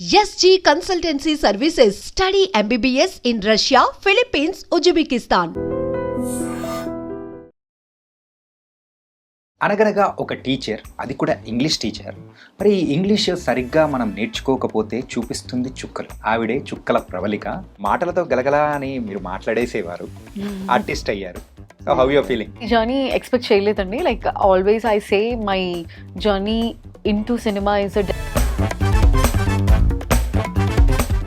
SG Consultancy Services. Study MBBS in Russia, Philippines, Uzbekistan. అనగనగా ఒక teacher, అది కూడా ఇంగ్లీష్ టీచర్. మరి ఈ ఇంగ్లీష్ సరిగ్గా మనం నేర్చుకోకపోతే చూపిస్తుంది చుక్కలు. ఆవిడే చుక్కల ప్రవళిక. మాటలతో గలగలా అని మీరు మాట్లాడేసేవారు, ఆర్టిస్ట్ అయ్యారు. So how your feeling? ఈ జర్నీ ఎక్స్పెక్ట్ చేయలేదండి. Like always I say my journey into cinema is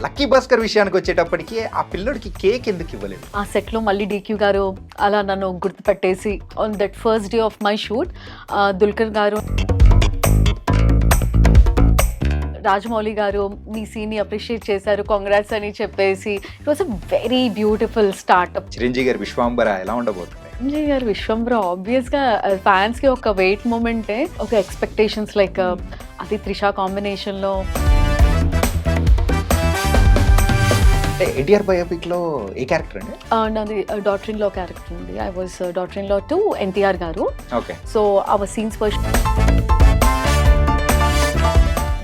lucky Bhaskar విషయానికి వచ్చేటప్పటికి ఆ పిల్లడికి కేక్ ఎందుకు ఇవ్వలేదు? ఆ సెట్లో మళ్ళీ డీక్యూ గారు అలా నన్ను గుర్తుపెట్టేసి on that first day of my shoot Dulquer గారు, రాజమౌళి గారు మీ సీన్ని అప్రిషియేట్ చేశారు, కాంగ్రాట్స్ అని చెప్పేసి it was a very beautiful startup. Chiranjeevi గారి విశ్వాంబర ఎలా ఉండబోతుంది? చిరంజీవి గారు విశ్వంబర ఆబ్వియస్గా ఫ్యాన్స్కి ఒక వెయిట్ మూమెంటే, ఒక ఎక్స్పెక్టేషన్స్ లైక్ అది త్రిషా కాంబినేషన్లో. అంటే ఎన్టీఆర్ బయోపిక్ లో ఏ క్యారెక్టర్ అండి? నాది డాటర్ ఇన్ లా క్యారెక్టర్ ఉంది. I was daughter in law to NTR గారు. Okay. So our scenes for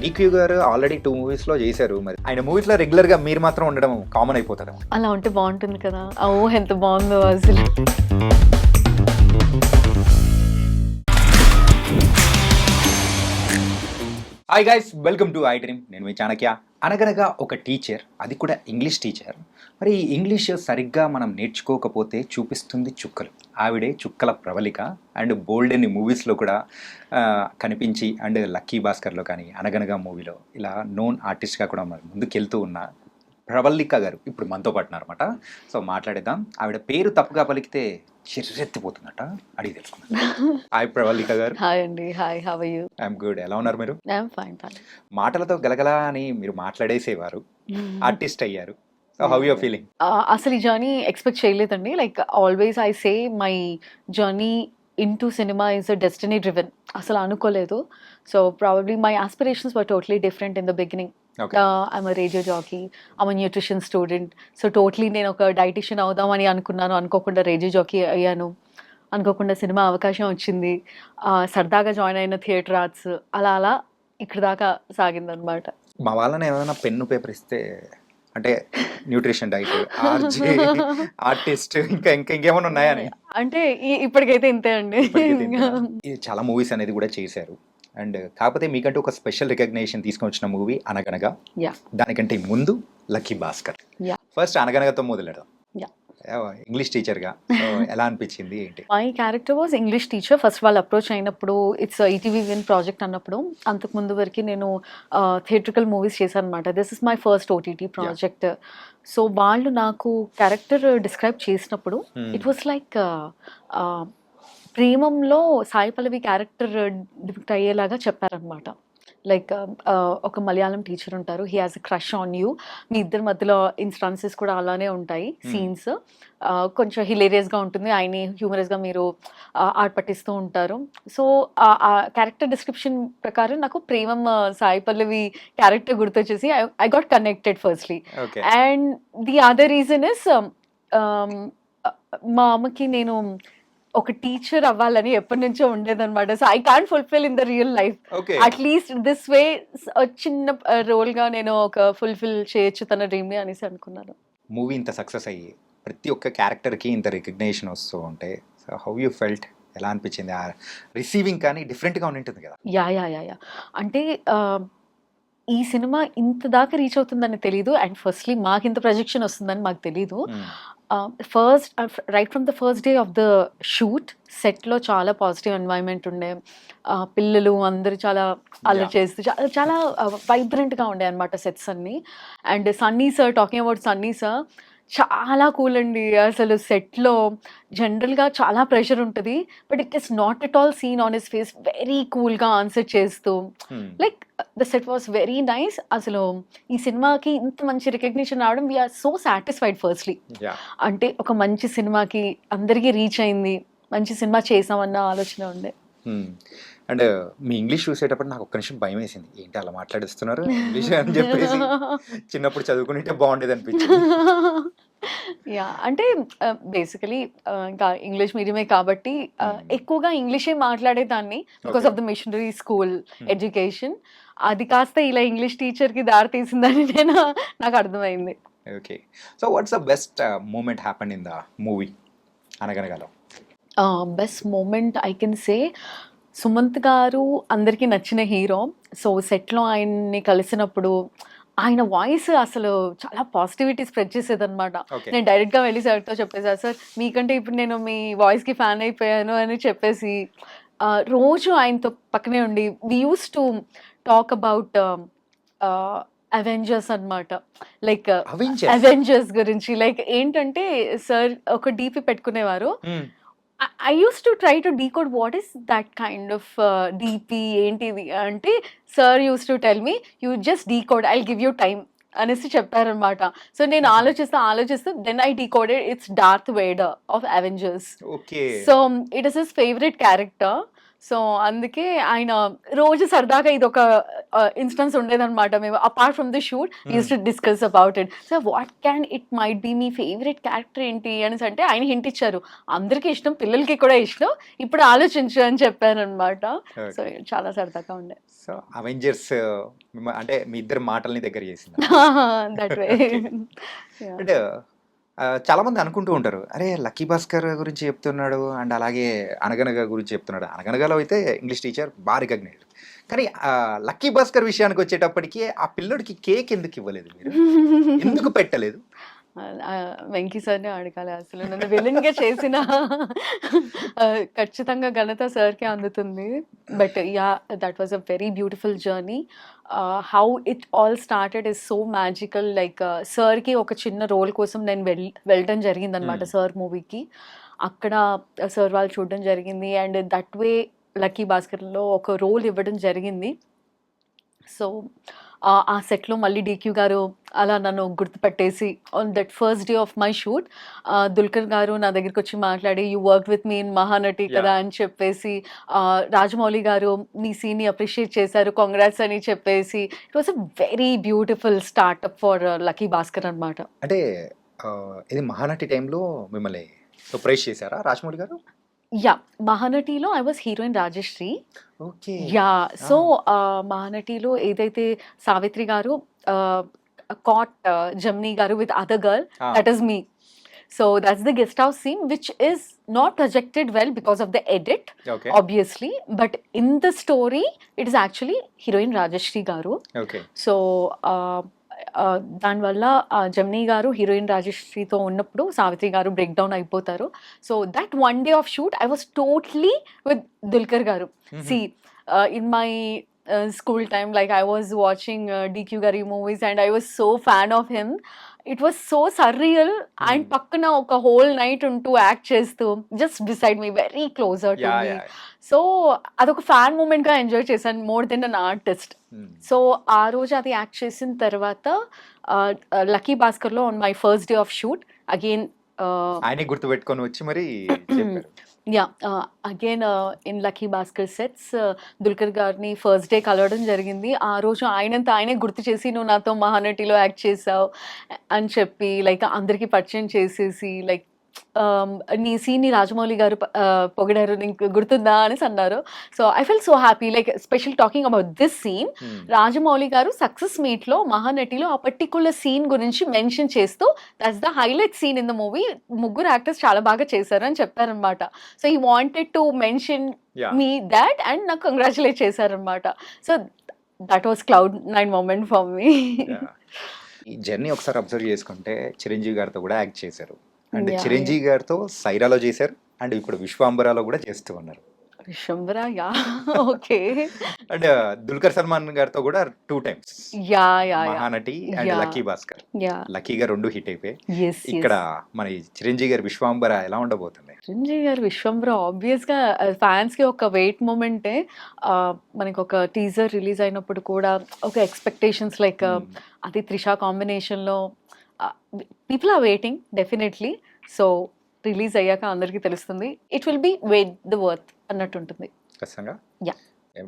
DQ గారు ఆల్రెడీ 2 మూవీస్ లో చేశారు. మరి ఆయన మూవీస్ లో రెగ్యులర్ గా మీరు మాత్రం ఉండడం కామన్ అయిపోతుంది. అలా ఉంటే బాగుంటుంది కదా. ఓ ఎంత బాగుందో అసలు. Hi guys, welcome to I dream. నేను మీ చాణక్య. అనగనగా ఒక టీచర్, అది కూడా ఇంగ్లీష్ టీచర్. మరి ఈ ఇంగ్లీష్ సరిగ్గా మనం నేర్చుకోకపోతే చూపిస్తుంది చుక్కలు. ఆవిడే చుక్కల ప్రవళిక. అండ్ బోల్డ్ అని మూవీస్లో కూడా కనిపించి, అండ్ లక్కీ భాస్కర్లో కానీ, అనగనగా మూవీలో ఇలా నోన్ ఆర్టిస్ట్గా కూడా మరి ముందుకెళ్తూ ఉన్న ప్రవళిక గారు ఇప్పుడు మనతో పాటు ఉన్నారన్నమాట. సో మాట్లాడేద్దాం. ఆవిడ పేరు తప్పుగా పలికితే చిర్రెత్తిపోతుందట, అడిగి తెలుసుకుందాం. హాయ్ ప్రవళిక గారు. హాయ్ అండి. Hi, how are you? I'm good. ఎలా ఉన్నారు మీరు? I'm fine. మాటలతో గలగలా అని మీరు మాట్లాడేసేవారు, ఆర్టిస్ట్ అయ్యారు. So how your feeling? అసలు ఈ జర్నీ ఎక్స్పెక్ట్ చేయలేదండి. Like always I say my journey into cinema is destiny driven. అసలు అనుకోలేదు. So probably my aspirations were totally different in the beginning. I'm a radio jockey, I'm a nutrition student. So totally నేను ఒక dietitian అవుదామని అనుకున్నాను. అనుకోకుండా radio jockey అయ్యాను. అనుకోకుండా cinema అవకాశం వచ్చింది. సరదాగా జాయిన్ అయిన థియేటర్ ఆర్ట్స్, అలా అలా ఇక్కడ దాకా సాగిందనమాట. మా వాళ్ళని ఏమైనా పెన్ను పేపర్ ఇస్తే, అంటే న్యూట్రిషన్, డైట్, ఆర్జీ, ఆర్టిస్ట్, ఇంకా ఇంకేమైనా ఉన్నాయని అంటే ఇప్పటికైతే ఇంతే అండి. చాలా మూవీస్ అనేది కూడా చేశారు. అండ్ కాకపోతే మీకంటే ఒక స్పెషల్ రికగ్నేషన్ తీసుకొని వచ్చిన మూవీ అనగనగా. దానికంటే ముందు లక్కీ భాస్కర్. ఫస్ట్ అనగనగతో మొదలెడదాం. ఇంగ్లీష్ టీచర్గా ఎలా అనిపించింది ఏంటి? My character was English teacher. First వాళ్ళు అప్రోచ్ అయినప్పుడు ఇట్స్ ఈటీవీ విన్ ప్రాజెక్ట్ అన్నప్పుడు, అంతకు ముందు వరకు నేను థియేట్రికల్ మూవీస్ చేశాను అనమాట. This is my first OTT project. So వాళ్ళు నాకు క్యారెక్టర్ డిస్క్రైబ్ చేసినప్పుడు ఇట్ వాస్ లైక్ ప్రేమంలో సాయి పల్లవి క్యారెక్టర్ డిపిక్ట్ అయ్యేలాగా చెప్పారనమాట. లైక్ ఒక మలయాళం టీచర్ ఉంటారు, he has a crush on you. మీ ఇద్దరి మధ్యలో ఇన్స్టాన్సెస్ కూడా అలానే ఉంటాయి, సీన్స్ కొంచెం హిలేరియస్గా ఉంటుంది, ఆయన్ని హ్యూమరస్గా మీరు ఆట పట్టిస్తూ ఉంటారు. సో ఆ క్యారెక్టర్ డిస్క్రిప్షన్ ప్రకారం నాకు ప్రేమం సాయి పల్లవి క్యారెక్టర్ గుర్తొచ్చేసి I got connected firstly. And the other reason is మా అమ్మకి నేను ఒక టీచర్ అవ్వాలని ఎప్పటి నుంచో ఉండేదన్నమాట. So I can't fulfil in the real life. At least this way చిన్న రోల్ గా నేను ఒక ఫుల్ఫిల్ చేయొచ్చు తన డ్రీమ్ ని అనేసి అనుకున్నాను. మూవీ ఇంత సక్సెస్ అయ్యి ప్రతి ఒక్క క్యారెక్టర్ కి ఇంత రికగ్నేషన్ వస్తూ ఉంటే హౌ యూ ఫెల్ట్? ఎలా అనిపించింది? ఆ రిసీవింగ్ కానీ డిఫరెంట్ గా ఉంటుంది కదా. యా అంటే ఈ సినిమా ఇంత దాకా రీచ్ అవుతుందని తెలీదు. అండ్ ఫస్ట్లీ మాకు ఇంత ప్రొజెక్షన్ వస్తుందని మాకు తెలీదు. First right from the first day of the shoot సెట్లో చాలా పాజిటివ్ ఎన్వైరన్మెంట్ ఉండే. పిల్లలు అందరూ చాలా అలర్ట్ చేస్తూ చాలా వైబ్రెంట్గా ఉండే అనమాట సెట్స్ అన్నీ. And Sunny sir, talking about Sunny sir, చాలా కూల్ అండి. అసలు సెట్లో జనరల్గా చాలా ప్రెషర్ ఉంటుంది, but it is not at all seen on his face. Very కూల్గా ఆన్సర్ చేస్తూ, like the set was very nice. అసలు ఈ సినిమాకి ఇంత మంచి రికగ్నిషన్ రావడం వీఆర్ సో సాటిస్ఫైడ్ ఫస్ట్లీ. అంటే ఒక మంచి సినిమాకి అందరికీ రీచ్ అయింది, మంచి సినిమా చేసామన్న ఆలోచన ఉండే. అండ్ మీ ఇంగ్లీష్ చూసేటప్పుడు నాకు ఒక్క నిమిషం భయం వేసింది, ఏంటి అలా మాట్లాడిస్తున్నారు ఇంగ్లీష్ అని చెప్పేసి. చిన్నప్పుడు చదువుకుంటే బాగుండేది అనిపించింది. యా అంటే బేసికలీ ఇంకా ఇంగ్లీష్ మీడియమే కాబట్టి ఎక్కువగా ఇంగ్లీషే మాట్లాడేదాన్ని because of the missionary school education. అది కాస్త ఇలా ఇంగ్లీష్ టీచర్కి దారి తీసిందని నాకు అర్థమైంది. Okay, so what's the best moment happen in the movie అనగనగాలో? Best moment I can say Sumanth గారు అందరికీ నచ్చిన హీరో. సో సెట్లో ఆయన్ని కలిసినప్పుడు ఆయన వాయిస్ అసలు చాలా పాజిటివిటీ స్ప్రెడ్ చేసేదన్నమాట. Okay. నేను డైరెక్ట్గా వెళ్ళి సార్తో చెప్పేసాను, సార్ మీకంటే ఇప్పుడు నేను మీ వాయిస్కి ఫ్యాన్ అయిపోయాను అని చెప్పేసి రోజు ఆయనతో పక్కనే ఉండి we use to talk about Avengers అన్నమాట. లైక్ అవెంజర్స్ గురించి లైక్ ఏంటంటే సార్ ఒక డీపీ పెట్టుకునేవారు. I used to try to decode what is that kind of DP ఏంటిది అంటే sir used to tell me you just decode, I'll give you time అనేసి చెప్పారనమాట. So నేను ఆలోచిస్తూ then I decoded it's Darth Vader of Avengers. So it is his favourite character. So అందుకే ఆయన రోజు సరదాగా ఇది ఒక ఇన్స్టెన్స్ ఉండేదన్నమాట. మేము apart from the shoot used to discuss about it. So what can it might be మీ favourite character ఏంటి అనేసి అంటే ఆయన హింట్ ఇచ్చారు. అందరికీ ఇష్టం, పిల్లలకి కూడా ఇష్టం, ఇప్పుడు ఆలోచించు అని చెప్పాను అనమాట. సో చాలా సరదాగా ఉండే. సో అవెంజర్స్ అంటే మీ ఇద్దరు మాటల్ని దగ్గర చేసింది. That way. అంటే చాలా మంది అనుకుంటూ ఉంటారు, అరే లక్కీ భాస్కర్ గురించి చెప్తున్నాడు అండ్ అలాగే అనగనగా గురించి చెప్తున్నాడు. అనగనగాలో అయితే ఇంగ్లీష్ టీచర్ బాగా రికగ్నైజ్డ్, కానీ లక్కీ భాస్కర్ విషయానికి వచ్చేటప్పటికి ఆ పిల్లోడికి కేక్ ఎందుకు ఇవ్వలేదు, మీరు ఎందుకు పెట్టలేదు? వెంకీ సార్ని అడగాలి. అసలు నన్ను విలన్గా చేసిన ఖచ్చితంగా ఘనత సార్కి అందుతుంది. But yeah, that was a very beautiful journey. How it all started is so magical. Like సార్కి ఒక చిన్న రోల్ కోసం నేను వెళ్ళడం జరిగిందనమాట సార్ మూవీకి. అక్కడ సార్ వాళ్ళు చూడడం జరిగింది అండ్ దట్ వే లక్కీ భాస్కర్లో ఒక రోల్ ఇవ్వడం జరిగింది. సో ఆ సెట్లో మళ్ళీ డీక్యూ గారు అలా నన్ను గుర్తుపట్టేసి on that first day of my shoot Dulquer గారు నా దగ్గరికి వచ్చి మాట్లాడి you work with me in Mahanati కదా అని చెప్పేసి, రాజమౌళి గారు మీ సీన్ని అప్రిషియేట్ చేశారు, కాంగ్రాట్స్ అని చెప్పేసి. It was a very beautiful startup for lucky Bhaskar అనమాట. అంటే ఇది మహానటి టైంలో మిమ్మల్ని సర్ప్రైజ్ చేశారా రాజమౌళి గారు? యా, మహానటిలో I was heroine Rajashri. Okay. Yeah, so మహానటిలో ఏదైతే సావిత్రి గారు కాట్ జమ్నీ గారు with other girl, that is me. So that's the guest house scene which is not projected well because of the edit, Okay. obviously, but in the story it is actually heroine Rajashri garu. Okay. So దానివల్ల జమ్నీ గారు heroine రాజశ్రీతో ఉన్నప్పుడు సావిత్రి గారు break down అయిపోతారు. So that one day of shoot I was totally with Dulquer గారు. See in my school time, like I was watching DQ Gari movies and I was so fan of him. It was so surreal and pakkana oka whole night unto act chestu just beside me, very closer to me. So adoka fan moment ga enjoy chesan more than an artist. So aa roju adi act chesin tarvata Lucky Bhaskar lo on my first day of shoot again ఆయనే గుర్తు పెట్టుకొని వచ్చి మరి చెప్పారు. Yeah, again in lucky Bhaskar sets Dulquer గారిని first day కలవడం జరిగింది. ఆ రోజు ఆయనంతా ఆయనే గుర్తు చేసి నువ్వు నాతో మహానటిలో యాక్ట్ చేసావు అని చెప్పి లైక్ అందరికీ పరిచయం చేసేసి లైక్ నీ సీన్ని రాజమౌళి గారు పొగిడారు, నీకు గుర్తుందా అనేసి అన్నారు. So I feel so happy. Like special talking about this scene, Rajamouli గారు సక్సెస్ మీట్లో మహానటిలో ఆ పర్టికులర్ సీన్ గురించి మెన్షన్ చేస్తూ that's the highlight scene in the movie, ముగ్గురు యాక్టర్స్ చాలా బాగా చేశారు అని చెప్పారనమాట. So he wanted to mention me that and నాకు కంగ్రాచులేట్ చేశారనమాట. So that was cloud 9 moment for me. ఈ జర్నీ ఒకసారి అబ్జర్వ్ చేసుకుంటే చిరంజీవి గారితో కూడా యాక్ట్ చేశారు అండ్ చిరంజీవి గారితో సైరాలో చేశారు అండ్ ఇప్పుడు విశ్వాంబరాలో కూడా చేస్తూ ఉన్నారు. Vishwambhara, yeah, okay. And Dulquer Salman గారితో కూడా 2 times Mahanati and lucky Bhaskar. లక్కీగా 2 హిట్ అయిపోయి ఇక్కడ మన చిరంజీవి గారి విశ్వాంబర ఎలా ఉండబోతుంది? చిరంజీవి గారు విశ్వంబర ఆబ్వియస్ గా ఫ్యాన్స్ కి ఒక వెయిట్ మూమెంటే. మనకి ఒక టీజర్ రిలీజ్ అయినప్పుడు కూడా ఒక ఎక్స్పెక్టేషన్స్ లైక్ అది త్రిషా కాంబినేషన్ లో people are waiting definitely. So release అయ్యాక అందరికీ తెలుస్తుంది. It will be wait the worth అన్నట్టు ఉంటుంది. ఖచ్చితంగా. యా.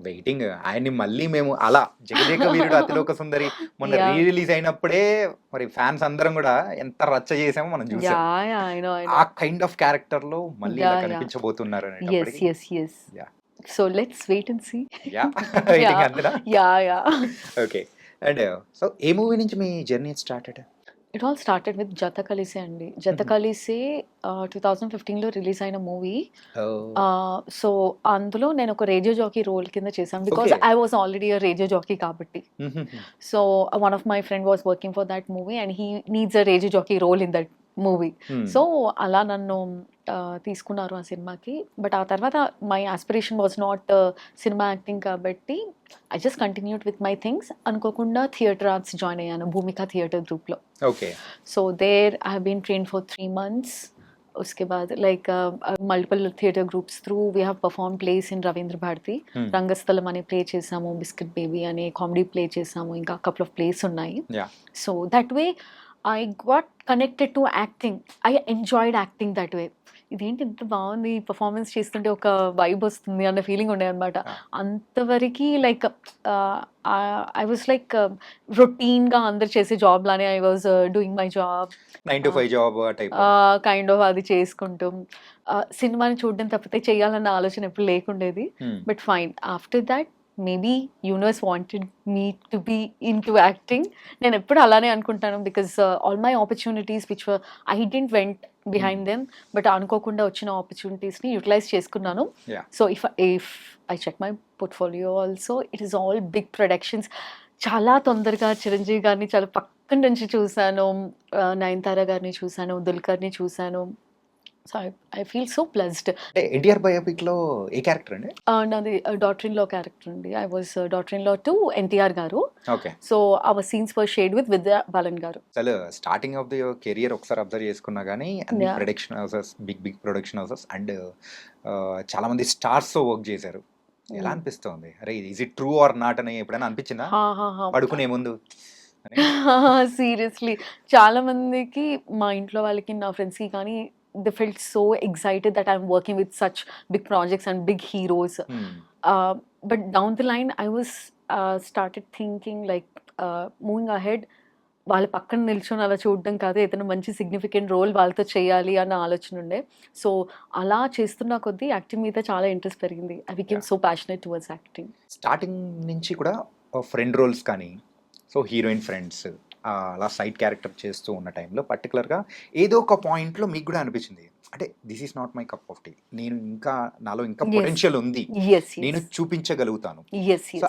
వెయిటింగ్ ఆయన్ని మళ్ళీ మేము అలా జగదేక వీరుడు అతిలోక సుందరి మొన్న Yeah. రీ రిలీజ్ అయినప్పుడే మరి ఫ్యాన్స్ అందరం కూడా ఎంత రచ్చ చేసామో మనం చూసాం. I know. ఆ కైండ్ ఆఫ్ క్యారెక్టర్ లో మళ్ళీ ఇలా Yeah. కనిపించబోతున్నారు Yes, అనేటప్పటికి yes. Yeah. So let's wait and see. Yeah waiting Yeah. అంతేనా? Yeah. ఓకే. అండ్ సో ఏ మూవీ నుంచి మీ journey started? It all started with Jatha Kalise అండి. జత కలిసే 2015లో రిలీజ్ అయిన మూవీ. సో అందులో నేను ఒక రేడియో జాకీ రోల్ కింద చేశాను because Okay. I was already radio jockey కాబట్టి. So one of my friend was working for that movie and he needs a radio jockey role in that movie. So అలా నన్ను తీసుకున్నారు ఆ సినిమాకి. But ఆ తర్వాత my aspiration was not cinema acting కాబట్టి I just continued with my things. అనుకోకుండా theatre arts join అయ్యాను భూమిక థియేటర్ గ్రూప్లో. Okay. So there I have been trained for 3 months. उसके बाद like multiple theatre groups through we have performed plays in Ravindra Bharati. రంగస్థలం అనే play చేసాము, biscuit baby అనే comedy play చేసాము, ఇంకా కపుల్ ఆఫ్ ప్లేస్ ఉన్నాయి. Yeah. So that way I got connected to acting. I enjoyed acting that way. ఇదేంటి ఇంత బాగుంది performance చేస్తుంటే ఒక వైబ్ వస్తుంది అన్న ఫీలింగ్ ఉండే అనమాట. అంతవరకు లైక్ ఐ వాజ్ లైక్ రొటీన్గా అందరు చేసే జాబ్ లానే I was doing my job 9 to 5 job type. Kind of అది చేసుకుంటూ సినిమాని చూడడం తప్పితే చేయాలన్న ఆలోచన ఎప్పుడు లేకుండేది. But fine after that maybe universe wanted me to be into acting. నేను ఎప్పుడు అలానే అనుకుంటాను because all my opportunities which I didn't went behind them but అనుకోకుండా వచ్చిన ఆపర్చునిటీస్ని యూటిలైజ్ చేసుకున్నాను. Yeah. So if I check my portfolio also it is all big productions. చాలా తొందరగా చిరంజీవి గారిని చాలా పక్కన నుంచి చూశాను, నయనతార గారిని చూశాను, దుల్కర్ని చూశాను. So I feel so blessed. అంటే ఎన్టీఆర్ బయోపిక్ లో ఏ క్యారెక్టర్ అండి? నాది డాటర్ ఇన్ లా క్యారెక్టర్ అండి. I was daughter in law to NTR గారు. Okay. So our scenes were shared with Vidya Balan గారు. అసలు స్టార్టింగ్ ఆఫ్ ది కెరియర్ ఒకసారి అబ్జర్వ్ చేసుకున్నా కానీ అన్ని Yeah. Production houses, big production houses and చాలా మంది స్టార్స్ తో వర్క్ చేశారు. ఎలా అనిపిస్తుంది? అరే is it true are not అని ఎప్పుడైనా అనిపించిందా పడుకునే ముందు? సీరియస్లీ చాలా మందికి మా ఇంట్లో వాళ్ళకి నా ఫ్రెండ్స్కి కానీ they felt so excited that I'm working with such big projects and big heroes. But down the line I was started thinking like moving ahead వాళ్ళ పక్కన నిల్చొని అలా చూడడం కాదు, ఏదైనా మంచి సిగ్నిఫికెంట్ రోల్ వాళ్ళతో చేయాలి అన్న ఆలోచన ఉండే. సో అలా చేస్తున్న కొద్దీ యాక్టింగ్ మీద చాలా ఇంట్రెస్ట్ పెరిగింది. I became so passionate towards acting. Starting నుంచి కూడా ఫ్రెండ్ రోల్స్ కానీ, సో హీరోయిన్ ఫ్రెండ్స్ అలా సైడ్ క్యారెక్టర్ చేస్తూ ఉన్న టైంలో పర్టికులర్గా ఏదో ఒక పాయింట్లో మీకు కూడా అనిపించింది అంటే this is not my cup of tea, నేను ఇంకా నాలో ఇంకా పొటెన్షియల్ ఉంది, నేను చూపించగలుగుతాను. సో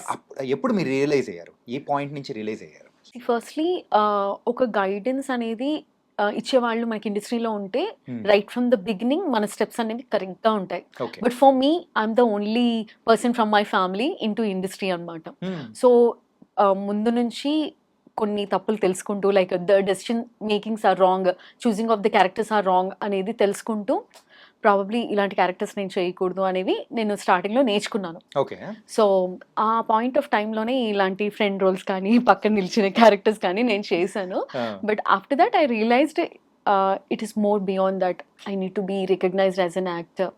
ఎప్పుడు మీరు రియలైజ్ అయ్యారు? ఏ పాయింట్ నుంచి రియలైజ్ అయ్యారు? ఫస్ట్లీ ఒక గైడెన్స్ అనేది ఇచ్చేవాళ్ళు మనకి ఇండస్ట్రీలో ఉంటే రైట్ ఫ్రమ్ ద బిగినింగ్ మన స్టెప్స్ అనేవి కరెక్ట్గా ఉంటాయి. But for me I'm the only person from my family into industry అనమాట. సో ముందు నుంచి కొన్ని తప్పులు తెలుసుకుంటూ like the decision makings are wrong, choosing of the characters are wrong అనేది తెలుసుకుంటూ ప్రాబబ్లీ ఇలాంటి క్యారెక్టర్స్ నేను చేయకూడదు అనేవి నేను స్టార్టింగ్లో నేర్చుకున్నాను. ఓకే. సో ఆ పాయింట్ ఆఫ్ టైంలోనే ఇలాంటి ఫ్రెండ్ రోల్స్ కానీ పక్కన నిలిచిన క్యారెక్టర్స్ కానీ నేను చేశాను. But after that I realised it is more beyond that I need to be recognised as an actor,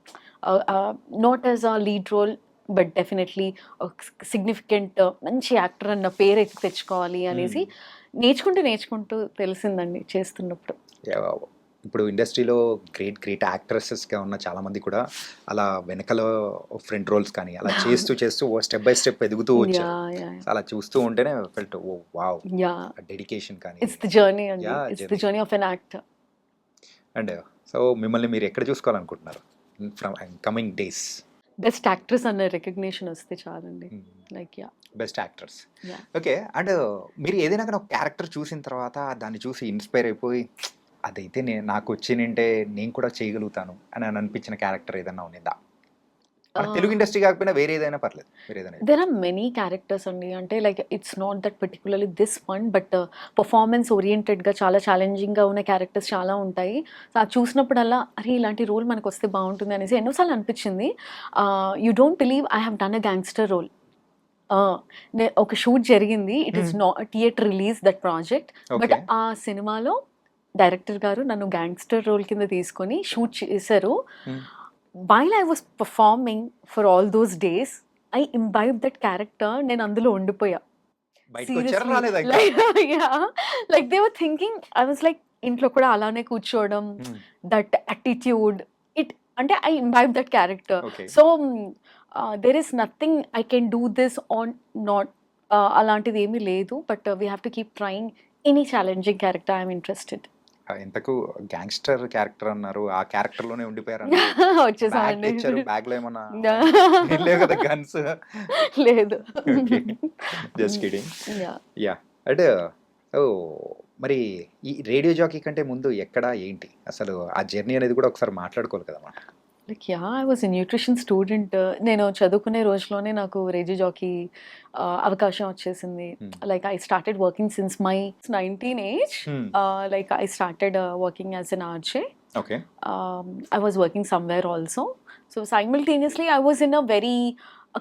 not as a lead role but definitely significant మంచి actor అన్న పేరు తెచ్చుకోవాలి అనేసి నేర్చుకుంటూ తెలిసిందండి చేస్తున్నప్పుడు. ఇప్పుడు ఇండస్ట్రీలో గ్రేట్ యాక్ట్రెసెస్గా ఉన్న చాలామంది కూడా అలా వెనకల ఫ్రంట్ రోల్స్ కానీ అలా చేస్తూ స్టెప్ బై స్టెప్ ఎదుగుతూ వచ్చారు. అలా చూస్తూ ఉంటేనే ఫెల్ట్ ఓ వావ్, డెడికేషన్ కానీ ఇట్స్ ది జర్నీ అండి, it's the journey of an actor. And so మిమ్మల్ని మీరు ఎక్కడ చూసుకోవాలనుకుంటున్నారు from coming days? Best actress అన్న రికగ్నిషన్ వస్తే చాలండి. Like best actors. Okay. And మీరు ఏదైనా కానీ ఒక క్యారెక్టర్ చూసిన తర్వాత దాన్ని చూసి ఇన్స్పైర్ అయిపోయి అదైతే నాకు వచ్చినంటే నేను కూడా చేయగలుగుతాను అని అనిపించిన క్యారెక్టర్ ఏదైనా ఉన్నదా? తెలుగు ఇండస్ట్రీ కాకపోయినా వేరే ఏదైనా పర్లేదు. దెర్ ఆర్ మెనీ క్యారెక్టర్స్ అండి. అంటే like it's not that particularly this one, but performance ఓరియంటెడ్గా చాలా ఛాలెంజింగ్గా ఉన్న క్యారెక్టర్స్ చాలా ఉంటాయి. సో అది చూసినప్పుడల్లా అరే ఇలాంటి రోల్ మనకు వస్తే బాగుంటుంది అనేసి ఎన్నోసార్లు అనిపించింది. You don't believe I have done a gangster role. ఒక షూట్ జరిగింది, it is not theatre release that project, but ఆ సినిమాలో డైరెక్టర్ గారు నన్ను గ్యాంగ్స్టర్ రోల్ కింద తీసుకొని షూట్ చేశారు. While I was performing for all those days, I imbibe that character. నేను అందులో ఉండిపోయా. బయటకు వచ్చారా రాలేదా ఇంకా? Like they were thinking I was like ఇంట్లో కూడా అలానే కూర్చోవడం, దట్ అటిట్యూడ్ ఇట్ అంటే I imbibe that character. Okay. So there is nothing I can do this on not అలాంటిది ఏమీ లేదు. But we have to keep trying any challenging character I'm interested. ఇంతకు gangster character అన్నారు, ఆ character లోనే ఉండిపోయారు. వచ్చేసానండి. బ్యాగ్ లో ఏమన్నా లేవు కదా గన్స్? లేదు. Just kidding. యా అంటే మరి ఈ రేడియో జాకీ కంటే ముందు ఎక్కడ ఏంటి అసలు ఆ జర్నీ అనేది కూడా ఒకసారి మాట్లాడుకోవాలి కదా మనం. Like I was a nutrition student. నేను చదువుకునే రోజులోనే నాకు రేడియో జాకీ అవకాశం వచ్చేసింది. Like I started working since my 19 age. Like I started working as N RJ. Okay. I was working somewhere also. So simultaneously I was in a very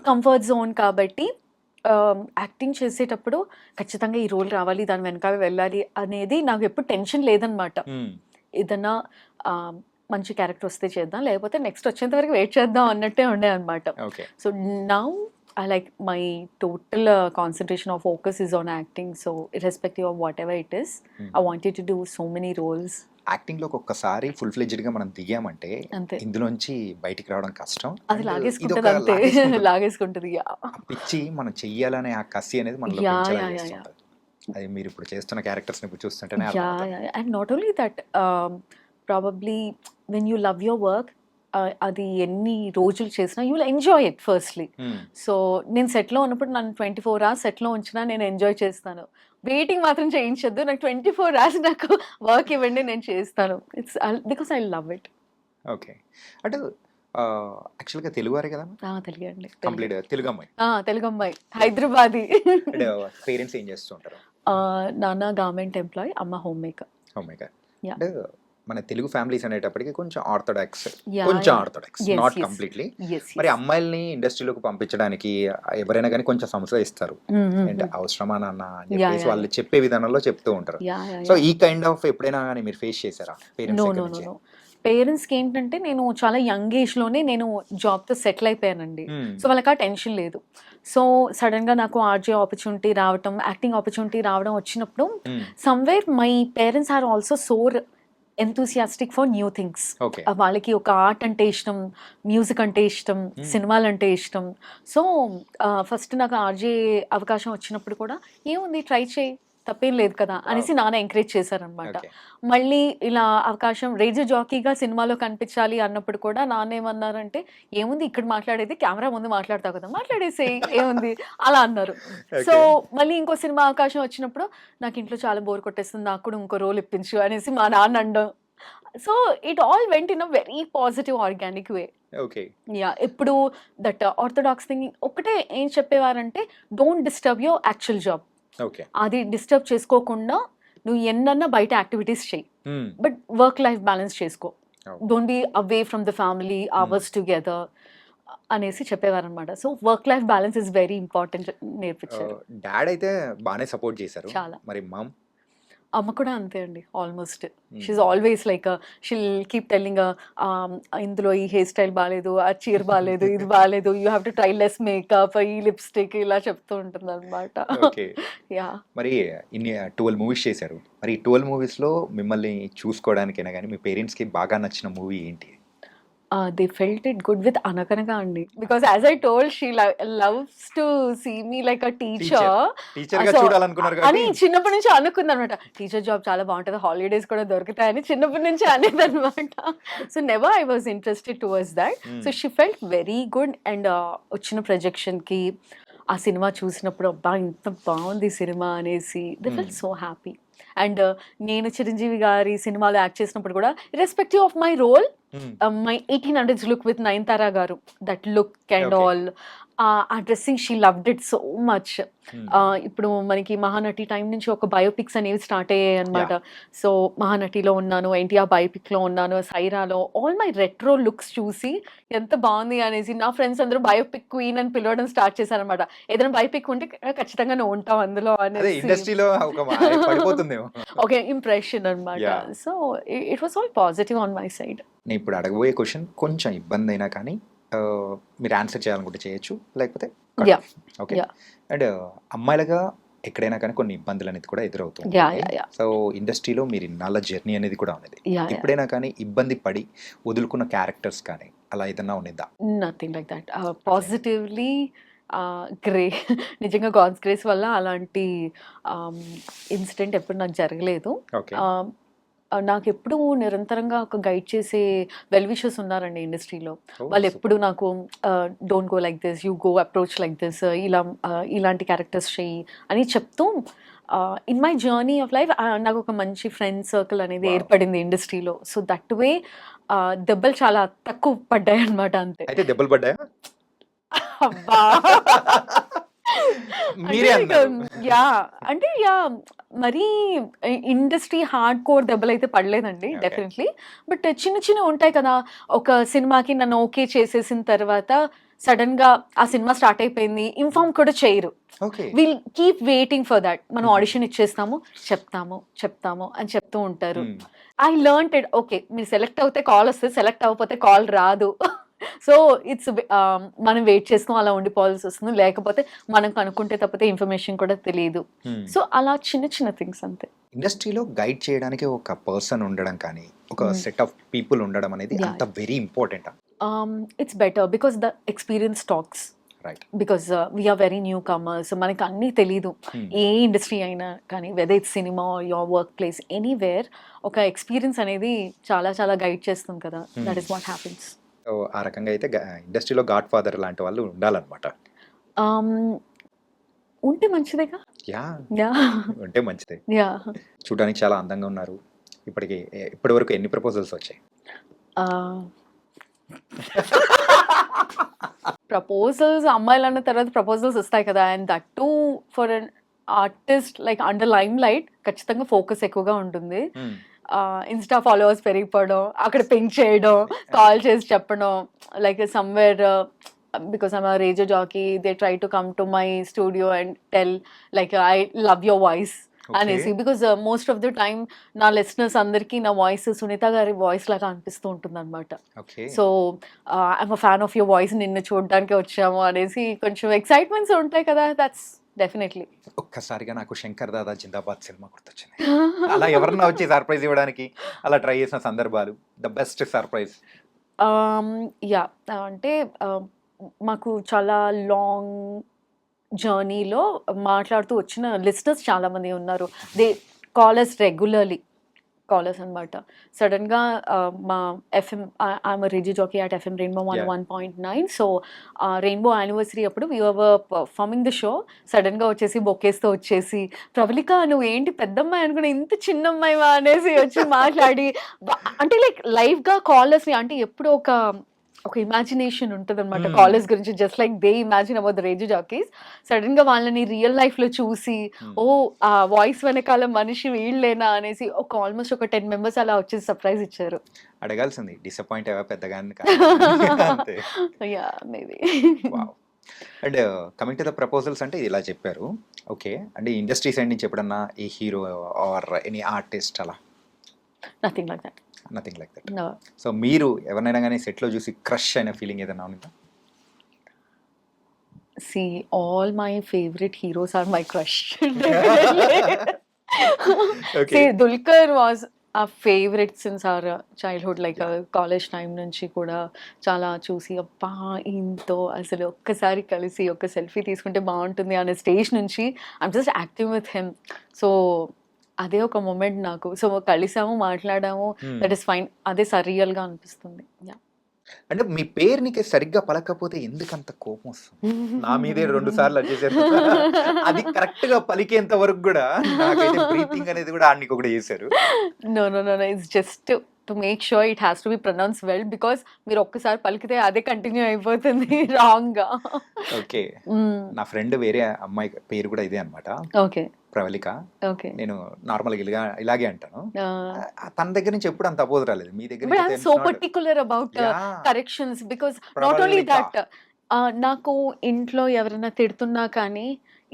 comfort zone కాబట్టి acting చేసేటప్పుడు ఖచ్చితంగా ఈ role రావాలి, దాని వెనకాల వెళ్ళాలి అనేది నాకు ఎప్పుడు టెన్షన్ లేదనమాట. ఏదన్నా మంచి క్యారెక్టర్ వస్తే చేద్దాం, లేకపోతే నెక్స్ట్ వచ్చేంత వరకు వెయిట్ చేద్దాం అన్నట్టే ఉండే అనమాట. So now I like my total concentration or focus is on acting. So irrespective of whatever it is, I wanted to do so many roles. Acting లో ఒక్కసారి ఫుల్ ఫ్లెడ్జ్డ్ గా మనం దిగామంటే ఇందులోంచి బయటికి రావడం కష్టం. అది లాగేసుకుంటది, అంతే లాగేసుకుంటది. పిచ్చి మనం చెయ్యాలనే ఆ కసి అనేది మనలో పెంచాలి. అది మీరు ఇప్పుడు చేస్తున్న క్యారెక్టర్స్ ని చూస్తుంటేనే. And not only that, probably when you love your work, అది ఎన్ని రోజులు చేసినా you will enjoy it firstly. So నేను సెట్లో ఉన్నప్పుడు నన్ను 24 hours సెట్లో ఉంచినా నేను ఎంజాయ్ చేస్తాను. వెయిటింగ్ మాత్రం చేయించద్దు, నాకు 24 hours నాకు వర్క్ ఇవ్వండి, నేను చేస్తాను. It's because I love it. Okay. అంటే యాక్చువల్గా తెలుగువారే కదా? తెలుగు అండి, కంప్లీట్ తెలుగు అమ్మాయి. తెలుగు అమ్మాయి, హైదరాబాదీ. పేరెంట్స్ ఏం చేస్తుంటారు? నాన్న గవర్నమెంట్ ఎంప్లాయ్, అమ్మ హోమ్ మేకర్. Home maker. అంటే మన తెలుగు ఫ్యామిలీస్ అనేటప్పటికి కొంచెం ఆర్థోడాక్స్, నాట్ కంప్లీట్లీ. మరి అమ్మాయిల్ని ఇండస్ట్రీలోకి పంపించడానికి ఎవరైనా కానీ కొంచెం సమస్య ఇస్తారు, అంటే అవసరమా నాన్న అని చెప్పేసి వాళ్ళు చెప్పే విధానంలో చెప్తూ ఉంటారు. సో ఈ కైండ్ ఆఫ్ ఎప్పుడైనా కానీ మీరు ఫేస్ చేశారా పేరెంట్స్? పేరెంట్స్కి ఏంటంటే నేను చాలా యంగ్ ఏజ్లోనే నేను జాబ్తో సెటిల్ అయిపోయానండి. సో వాళ్ళకి ఆ టెన్షన్ లేదు. సో సడన్గా నాకు ఆర్జే ఆపర్చునిటీ రావడం, యాక్టింగ్ ఆపర్చునిటీ రావడం వచ్చినప్పుడు somewhere my parents are also so enthusiastic for new things. వాళ్ళకి ఒక ఆర్ట్ అంటే ఇష్టం, మ్యూజిక్ అంటే ఇష్టం, సినిమాలు అంటే ఇష్టం. సో ఫస్ట్ నాకు ఆర్జే అవకాశం వచ్చినప్పుడు కూడా ఏముంది ట్రై చేయి, తప్పేం లేదు కదా అనేసి నాన్న ఎంకరేజ్ చేశారనమాట. మళ్ళీ ఇలా అవకాశం రేడియో జాకీగా సినిమాలో కనిపించాలి అన్నప్పుడు కూడా నాన్న ఏమన్నారంటే, ఏముంది ఇక్కడ మాట్లాడేది, కెమెరా ముందు మాట్లాడతావు కదా, మాట్లాడేసేయి ఏముంది అలా అన్నారు. సో మళ్ళీ ఇంకో సినిమా అవకాశం వచ్చినప్పుడు నాకు ఇంట్లో చాలా బోర్ కొట్టేస్తుంది, నాకు కూడా ఇంకో రోల్ ఇప్పించు అనేసి మా నాన్న అనడం. So it all went in a very positive organic way. ఇప్పుడు దట్ ఆర్థోడాక్స్ థింకింగ్ ఒకటే ఏం చెప్పేవారంటే, don't disturb your actual job. అది డిస్టర్బ్ చేసుకోకుండా నువ్వు ఎన్నన్నా బయట యాక్టివిటీస్ చెయ్యి, బట్ వర్క్ లైఫ్ బ్యాలెన్స్ చేసుకో, don't be away from the family, hours together అనేసి చెప్పేవారు అనమాట. So work life balance is very important నేర్పించారు. డాడ్ అయితే బాగానే సపోర్ట్ చేశారు చాలా. మరి మామ్? అమ్మ కూడా అంతే అండి, almost she always like she'll keep telling, ఇందులో ఈ హెయిర్ స్టైల్ బాగాలేదు, ఆ చీర బాగాలేదు, ఇది బాగాలేదు, you have to try less makeup, ఈ లిప్స్టిక్, ఇలా చెప్తూ ఉంటుంది అనమాట. మరి ఇన్ని 12 మూవీస్ చేశారు, మరి 12 మూవీస్లో మిమ్మల్ని చూసుకోవడానికైనా కానీ మీ పేరెంట్స్కి బాగా నచ్చిన మూవీ ఏంటి? They felt it good with Anakanaga andi, because as I told, she loves to see me like a teacher గా చూడాలనుకున్నారు కదా అని చిన్నప్పటి నుంచి అనుకుందనమాట. టీచర్ జాబ్ చాలా బాగుంటుంది, హాలిడేస్ కూడా దొరుకుతాయని చిన్నప్పటి నుంచి అనేదన్నమాట. So never I was interested towards that. So she felt very good. And వచ్చిన ప్రొజెక్షన్కి ఆ సినిమా చూసినప్పుడు అబ్బా ఇంత బాగుంది సినిమా అనేసి they felt so happy. And నేను చిరంజీవి గారి సినిమాలో యాక్ట్ చేసినప్పుడు కూడా irrespective of my role, my 1800s look with Nayanthara garu, that look and all, ఆ dressing she loved it so much. ఇప్పుడు మనకి మహానటి టైం నుంచి ఒక బయోపిక్స్ అనేవి స్టార్ట్ అయ్యాయి అనమాట. సో మహానటిలో ఉన్నాను, ఎన్టీఆర్ బయోపిక్లో ఉన్నాను, సైరాలో, ఆల్ మై రెట్రో లుక్స్ చూసి ఎంత బాగుంది అనేసి నా ఫ్రెండ్స్ అందరూ బయోపిక్ క్వీన్ అని పిలవడం స్టార్ట్ చేశారనమాట. ఏదైనా బయోపిక్ ఉంటే ఖచ్చితంగా నువ్వు ఉంటావు అందులో అనేసి ఒక ఇంప్రెషన్ అనమాట. So it was all positive on my side. నేను ఇప్పుడు అడగబోయే క్వశ్చన్ కొంచెం ఇబ్బంది అయినా కానీ మీరు ఆన్సర్ చేయాలనుకుంటే చేయొచ్చు, లేకపోతే Yeah. ఓకే. Yeah. అండ్ అమ్మాయిలుగా ఎక్కడైనా కానీ కొన్ని ఇబ్బందులు అనేది కూడా ఎదురవుతుంది. Yeah. సో ఇండస్ట్రీలో మీరు ఇన్నాళ్ళ జర్నీ అనేది కూడా ఉన్నది. Yeah. ఎప్పుడైనా కానీ ఇబ్బంది పడి వదులుకున్న క్యారెక్టర్స్ కానీ అలా ఏదన్నా ఉన్నదా? Nothing like that. Positively grey నిజంగా గాడ్స్ గ్రేస్ వల్ల అలాంటి ఇన్సిడెంట్ ఎప్పుడు నాకు జరగలేదు. ఓకే. నాకు ఎప్పుడు నిరంతరంగా ఒక గైడ్ చేసే వెల్ విషర్స్ ఉన్నారండి ఇండస్ట్రీలో. Oh, వాళ్ళు super. ఎప్పుడు నాకు don't go like this, you go approach like this, ఇలాంటి క్యారెక్టర్స్ చెయ్యి అని చెప్తూ in my journey of life నాకు ఒక మంచి ఫ్రెండ్ సర్కిల్ అనేది Wow. ఏర్పడింది ఇండస్ట్రీలో. సో దట్ వే దెబ్బలు చాలా తక్కువ పడ్డాయి అనమాట, అంతే. అయితే దెబ్బలు పడ్డాయా? అబ్బా మీరే అన్నారు. అంటే మరీ ఇండస్ట్రీ హార్డ్ కోర్ దెబ్బలు అయితే పడలేదండి, Okay. డెఫినెట్లీ. బట్ చిన్న చిన్న ఉంటాయి కదా, ఒక సినిమాకి నన్ను ఓకే చేసేసిన తర్వాత సడన్ గా ఆ సినిమా స్టార్ట్ అయిపోయింది, ఇన్ఫార్మ్ కూడా చేయరు. Okay. Will keep waiting for that. మనం ఆడిషన్ ఇచ్చేస్తాము, చెప్తాము అని చెప్తూ ఉంటారు. I learned it. ఓకే, మీరు సెలెక్ట్ అవుతే కాల్ వస్తుంది, సెలెక్ట్ అవ్వకపోతే కాల్ రాదు. సో ఇట్స్ మనం వెయిట్ చేస్తాం, అలా ఉండిపోవాల్సి వస్తుంది. లేకపోతే మనం కనుక్కుంటే తప్పితే ఇన్ఫర్మేషన్ కూడా తెలియదు. సో అలా చిన్న చిన్న థింగ్స్ అంతే. ఇండస్ట్రీలో గైడ్ చేయడానికి ఒక పర్సన్ ఉండడం కానీ ఒక సెట్ ఆఫ్ పీపుల్ ఉండడం అనేది Yeah. అంత very important. It's better because the experience talks. Right. Because we're very new comers, మనకి అన్నీ తెలీదు. ఏ ఇండస్ట్రీ అయినా కానీ, whether it's cinema, your work place, anywhere, ఒక ఎక్స్పీరియన్స్ అనేది చాలా చాలా గైడ్ చేస్తుంది కదా. That is what happens. So ఆ రకంగా అయితే ఇండస్ట్రీలో గాడ్ ఫాదర్ లాంటి వాళ్ళు ఉండాలన్నమాట. ఉంటే మంచిదేగా. యా, ఉంటే మంచిదే. చూడడానికి చాలా అందంగా ఉన్నారు. ఇప్పటి వరకు ఎన్ని ప్రపోజల్స్ వచ్చాయి? ప్రపోజల్స్ అమ్మాయిలు అన్న తర్వాత ప్రపోజల్స్ వస్తాయి కదా, and that to for an artist like under lime light ఖచ్చితంగా ఫోకస్ ఎక్కువగా ఉంటుంది. ఇన్స్టా ఫాలోవర్స్ పెరిగిపోవడం, అక్కడ పింక్ చేయడం, కాల్ చేసి చెప్పడం, like somewhere because I'm a radio jockey, they try to come to my studio and tell like I love your voice అనేసి. Because most of the time నా listeners అందరికీ నా voice Sunitha గారి వాయిస్ లాగా అనిపిస్తూ ఉంటుంది అనమాట. So I'm a fan of your voice, నిన్ను చూడడానికి వచ్చాము అనేసి కొంచెం ఎక్సైట్మెంట్స్ ఉంటాయి కదా. That's definitely. ఒక్కసారిగా నాకు శంకర్ దాదా జిందాబాద్ సినిమా గుర్తొచ్చింది. అలా ఎవరన్నా వచ్చి సర్ప్రైజ్ ఇవ్వడానికి అలా ట్రై చేసిన సందర్భాలు, ద బెస్ట్ సర్ప్రైజ్? యా, అంటే మాకు చాలా లాంగ్ జర్నీలో మాట్లాడుతూ వచ్చిన లిస్టర్స్ చాలామంది ఉన్నారు. దే కాలర్స్ రెగ్యులర్లీ కాలర్స్ అనమాట. సడన్గా మా FM, I'm radio jockey at FM Rainbow 101.9. So Rainbow anniversary అప్పుడు we were performing the show. సడన్గా వచ్చేసి బొకేస్తో వచ్చేసి, ప్రవళిక నువ్వు ఏంటి పెద్దమ్మాయి అనుకున్నా, ఇంత చిన్న అమ్మాయివా అనేసి వచ్చి మాట్లాడి, అంటే లైక్ లైవ్గా కాలర్స్ని, అంటే ఎప్పుడు ఒక ఇమాజినేషన్ ఉంటుంది అనమాట కాలేజ్ గురించి, just like they imagine about the radio jockeys. Sudden గా వాళ్ళని రియల్ లైఫ్ లో చూసి, ఓ ఆ వాయిస్ వెనకాల మనిషి వీళ్ళేనా అనేసి ఒక ఆల్మోస్ట్ ఒక 10 members అలా వచ్చేసి సర్ప్రైజ్ ఇచ్చారు. అడగాల్సింది డిసప్పాయింట్ అయ్యా పెద్దగా? Yeah, maybe. And coming to the proposals అంటే ఇలా చెప్పారు. ఓకే, అంటే ఇండస్ట్రీ సైడ్ నుంచి ఎప్పుడన్నా ఈ హీరో ఆర్ ఎనీ ఆర్టిస్ట్ అలా? Nothing like that. Nothing like that. So మీరు ఎవరినైనా కానీ సెట్లో చూసి క్రష్ అయిన ఫీలింగ్ ఏదైనా ఉందా? See, all my favorite heroes are my crush. Okay. See, Dulquer was our favorite since our childhood, like college time నుంచి కూడా చాలా చూసి, అబ్బా ఇంతో అసలు ఒక్కసారి కలిసి ఒక సెల్ఫీ తీసుకుంటే బాగుంటుంది అనే స్టేజ్ నుంచి I'm just acting with him. So అదే ఒక మూమెంట్ నాకు. సో కలిసాము, మాట్లాడాము, దట్ ఈస్ ఫైన్. అదే సరియల్గా అనిపిస్తుంది. యా. అంటే మీ పేరు నీకే సరిగ్గా పలకపోతే ఎందుకంత కోపం వస్తుంది? నా మీదే 2 సార్లు వచ్చేసారు. అది కరెక్ట్ గా పలికేంత వరకు కూడా నాకైతే బ్రీతింగ్ అనేది కూడా ఆడికి ఒకటి చేశారు. No, it's just to make sure it has to be pronounce well, because మీరు ఒక్కసారి పలికితే అదే కంటిన్యూ అయిపోతుంది రాంగ్ గా. ఓకే, నా ఫ్రెండ్ వేరే అమ్మాయి పేరు కూడా ఇదే అనమాట. ఓకే, ప్రవళిక. ఓకే. నేను నార్మల్గా ఇలాగే అంటాను. తన దగ్గర నుంచి ఎప్పుడు అంత అపోజ్ రాలేదు. మీ దగ్గర but I'm so particular about corrections, because not only that, నాకు ఇంట్లో ఎవరైనా తిడుతున్నా కానీ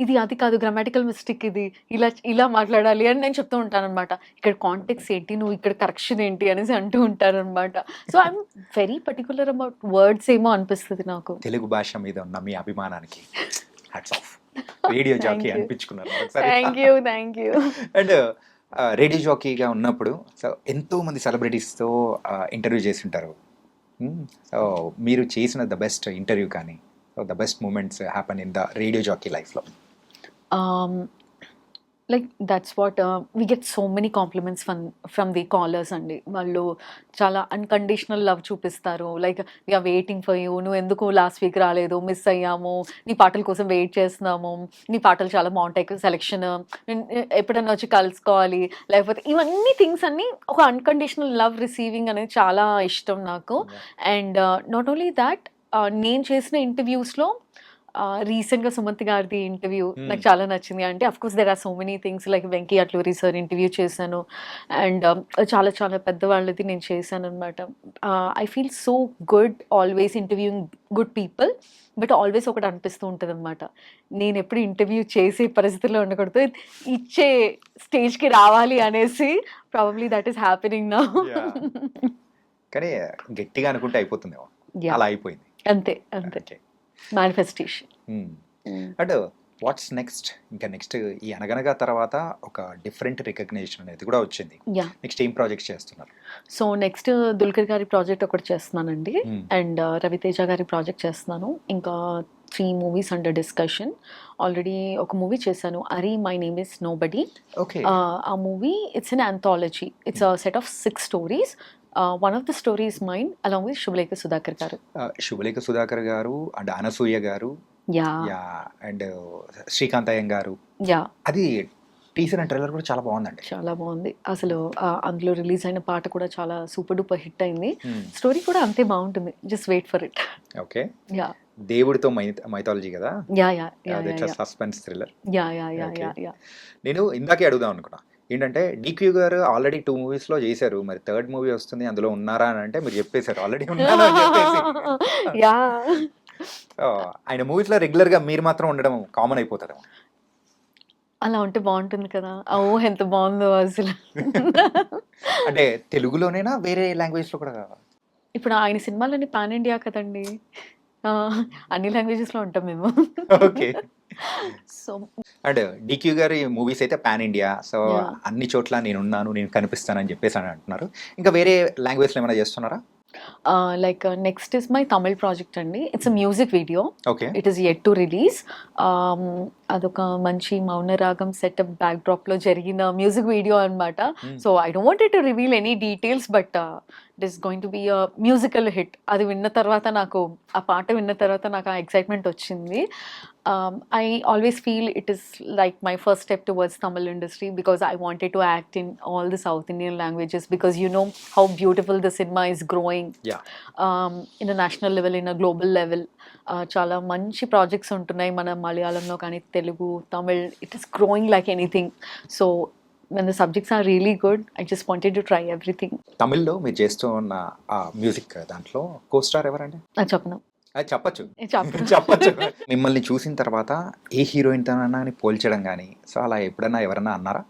ఇది అది కాదు, గ్రామాటికల్ మిస్టేక్ ఇది, ఇలా మాట్లాడాలి అని నేను చెప్తూ ఉంటానన్నమాట. ఇక్కడ కాంటెక్స్ ఏంటి, నువ్వు ఇక్కడ కరెక్షన్ ఏంటి అనేసి అంటూ ఉంటారనమాట. So I'm very particular about words ఏమో అనిపిస్తుంది నాకు. తెలుగు భాష మీద ఉన్న మీ అభిమానానికి హ్యాట్స్ ఆఫ్. రేడియో జాకీ అనిపించుకున్నారు థ్యాంక్ యూ. అండ్ రేడియో జాకీగా ఉన్నప్పుడు సో ఎంతో మంది సెలబ్రిటీస్తో ఇంటర్వ్యూ చేసి ఉంటారు. సో మీరు చేసిన ద బెస్ట్ ఇంటర్వ్యూ కానీ the best moments happen in the radio jockey లైఫ్లో? Like that's what we get so many compliments from the callers అండి. వాళ్ళు చాలా అన్కండిషనల్ లవ్ చూపిస్తారు. Like we are waiting for you, నువ్వు ఎందుకు లాస్ట్ వీక్ రాలేదు, miss అయ్యాము, నీ పాటల కోసం వెయిట్ చేస్తున్నాము, నీ పాటలు చాలా బాగుంటాయి, సెలెక్షన్ ఎప్పుడైనా వచ్చి కలుసుకోవాలి, లేకపోతే ఇవన్నీ థింగ్స్ అన్నీ ఒక అన్కండిషనల్ లవ్ రిసీవింగ్ అనేది చాలా ఇష్టం నాకు. అండ్ నాట్ ఓన్లీ దాట్, నేను చేసిన ఇంటర్వ్యూస్లో రీసెంట్గా సుమంత్ గారిది ఇంటర్వ్యూ నాకు చాలా నచ్చింది. అంటే of course there are so many things, like Venky Atluri sir interview చేశాను, అండ్ చాలా చాలా పెద్దవాళ్ళది నేను చేశాను అనమాట. I feel so good always interviewing good people, but always ఒకటి అనిపిస్తూ ఉంటుంది అనమాట, నేను ఎప్పుడు ఇంటర్వ్యూ చేసే పరిస్థితుల్లో ఉండకూడదు, ఇచ్చే స్టేజ్కి రావాలి అనేసి. Probably that is happening now. కానీ గట్టిగా అనుకుంటే అయిపోతుందేమో, అలా అయిపోయింది. అంతే మేనిఫెస్టేషన్. And what's next? ఇంకా నెక్స్ట్ ఈ అనగనగా తర్వాత ఒక డిఫరెంట్ రికగ్నిషన్ అనేది కూడా వచ్చింది. నెక్స్ట్ ఏం ప్రాజెక్ట్స్ చేస్తున్నారు? సో నెక్స్ట్ దుల్కర్ గారి ప్రాజెక్ట్ ఒకటి చేస్తున్నానండి, అండ్ రవితేజ గారి ప్రాజెక్ట్ చేస్తున్నాను. ఇంకా 3 మూవీస్ అండర్ డిస్కషన్. ఆల్రెడీ ఒక మూవీ చేశాను, Ari my name is nobody. ఆ movie it's an anthology, it's a set of 6 stories. One of the stories mine along with Shubhalekha Sudhakar garu. Shubhalekha Sudhakar garu and Anasuya garu. And Srikanth Iyengaru. అది teaser and trailer కూడా చాలా బాగుందండి. చాలా బాగుంది అసలు. అందులో release అయిన పాట కూడా చాలా సూపర్ డూపర్ హిట్ అయింది. స్టోరీ కూడా అంతే బాగుంటుంది. Just wait for it. Okay. దేవుడితో మైథాలజీ కదా. Suspense thriller. నేను ఇందాకే అడుగుదాం అనుకున్నా ఏంటంటే, డిక్యూ గారు ఆల్రెడీ 2 మూవీస్లో చేశారు, మరి 3rd మూవీ వస్తుంది, అందులో ఉన్నారా అని అంటే మీరు చెప్పేశారు ఆల్రెడీ ఉన్నాను అని చెప్పేసి. ఆయన మూవీస్లో రెగ్యులర్గా మీరు మాత్రం ఉండడం కామన్ అయిపోతారేమో. అలా ఉంటే బాగుంటుంది కదా. ఎంత బాగుందో అసలు. అంటే తెలుగులోనేనా వేరే లాంగ్వేజ్లో కూడా? ఇప్పుడు ఆయన సినిమాలన్నీ పాన్ ఇండియా కదండి, అన్ని లాంగ్వేజెస్లో ఉంటాం మేము. ఓకే. సో అండ్ డిక్యూ గారి మూవీస్ అయితే పాన్ ఇండియా, సో అన్ని చోట్ల నేనున్నాను, నేను కనిపిస్తానని చెప్పేసి అని అంటున్నారు. ఇంకా వేరే లాంగ్వేజ్లో ఏమైనా చేస్తున్నారా? Like next is my Tamil project అండి. It's a music video. It is yet to release. అదొక మంచి Mouna Ragam setup backdrop లో జరిగిన మ్యూజిక్ వీడియో అనమాట. So I don't want to reveal any details, but it is going to be a musical hit. అది విన్న తర్వాత నాకు, ఆ పాట విన్న తర్వాత నాకు ఆ ఎక్సైట్మెంట్ వచ్చింది. I always feel it is like my first step towards Tamil industry, because I wanted to act in all the South Indian languages, because you know how beautiful the cinema is growing. In a national level, in a global level. చాలా మంచి projects ఉంటున్నాయి మన మలయాళంలో కానీ, Telugu, Tamil. It is growing like anything. So when the subjects are really good, I just wanted to try everything. తమిళ్లో మీరు చేస్తూ ఉన్న మ్యూజిక్ దాంట్లో కో-స్టార్ ఎవరండి? చెప్పను. చెప్పచ్చు. మిమ్మల్ని చూసిన తర్వాత ఏ హీరోయిన్ తోనన్నా పోల్చడం కానీ, సో అలా ఎప్పుడన్నా ఎవరన్నా అన్నారా?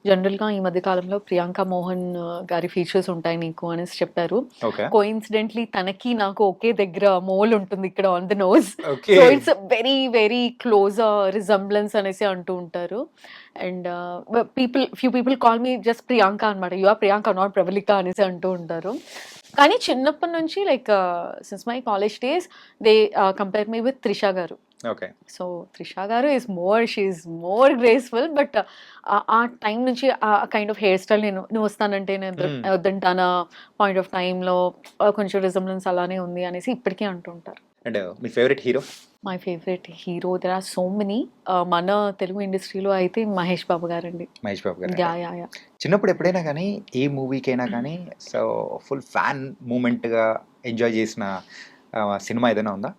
జనరల్గా ఈ మధ్య కాలంలో ప్రియాంక మోహన్ గారి ఫీచర్స్ ఉంటాయి నీకు అనేసి చెప్పారు. కోఇన్సిడెంట్లీ తనకి నాకు ఒకే దగ్గర మోల్ ఉంటుంది ఇక్కడ on the nose. So it's very very close resemblance అనేసి అంటూ ఉంటారు. And few people call me just Priyanka అనమాట. You are Priyanka, not Pravallika అనేసి అంటూ ఉంటారు. కానీ చిన్నప్పటి నుంచి like since my college days they compare me with Trisha గారు. సో త్రిష గారు షీఈస్ మోర్ గ్రేస్ఫుల్, బట్ ఆ టైం నుంచి ఆ కైండ్ ఆఫ్ హెయిర్ స్టైల్ నువ్వు వస్తానంటే నేను వద్దంటానా పాయింట్ ఆఫ్ టైంలో కొంచెం రిజంబ్లెన్స్ అలానే ఉంది అనేసి ఇప్పటికీ అంటుంటారు. అండ్ మీ favourite hero? My favourite hero there are so many. మన తెలుగు ఇండస్ట్రీలో అయితే మహేష్ బాబు గారండి. మహేష్ బాబు గారు చిన్నప్పుడు ఎప్పుడైనా కానీ ఏ మూవీకైనా కానీ సో ఫుల్ ఫ్యాన్ మూమెంట్గా ఎంజాయ్ చేసిన సినిమా ఏదైనా ఉందా?